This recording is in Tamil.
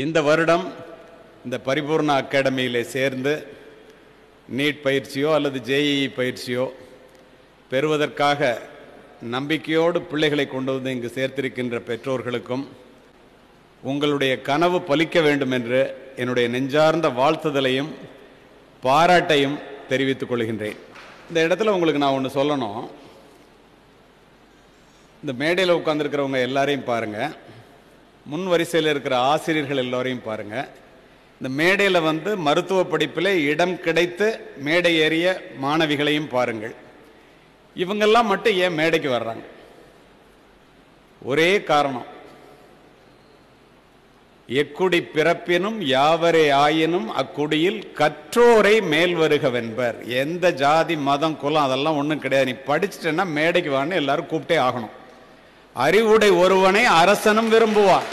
இந்த வருடம் இந்த பரிபூர்ண அகாடமியிலே சேர்ந்து நீட் பயிற்சியோ அல்லது ஜேஇஇ பயிற்சியோ பெறுவதற்காக நம்பிக்கையோடு பிள்ளைகளை கொண்டு வந்து இங்கு சேர்த்திருக்கின்ற பெற்றோர்களுக்கும் உங்களுடைய கனவு பலிக்க வேண்டும் என்று என்னுடைய நெஞ்சார்ந்த வாழ்த்துதலையும் பாராட்டையும் தெரிவித்துக் கொள்கின்றேன். இந்த இடத்துல உங்களுக்கு நான் ஒன்று சொல்லணும். இந்த மேடையில் உட்கார்ந்துருக்கிறவங்க எல்லாரையும் பாருங்கள், முன் வரிசையில் இருக்கிற ஆசிரியர்கள் எல்லோரையும் பாருங்கள். இந்த மேடையில் மருத்துவ படிப்பில் இடம் கிடைத்து மேடை ஏறிய மாணவிகளையும் பாருங்கள். இவங்கெல்லாம் மட்டும் ஏன் மேடைக்கு வர்றாங்க? ஒரே காரணம், எக்குடி பிறப்பினும் யாவரே ஆயினும் அக்குடியில் கற்றோரை மேல் வருகவென்பர். எந்த ஜாதி மதம் குலம் அதெல்லாம் ஒன்றும் கிடையாது. நீ படிச்சுட்டேன்னா மேடைக்கு வான்னு எல்லாரும் கூப்பிட்டே ஆகணும். அறிவுடை ஒருவனை அரசனும் விரும்புவான்.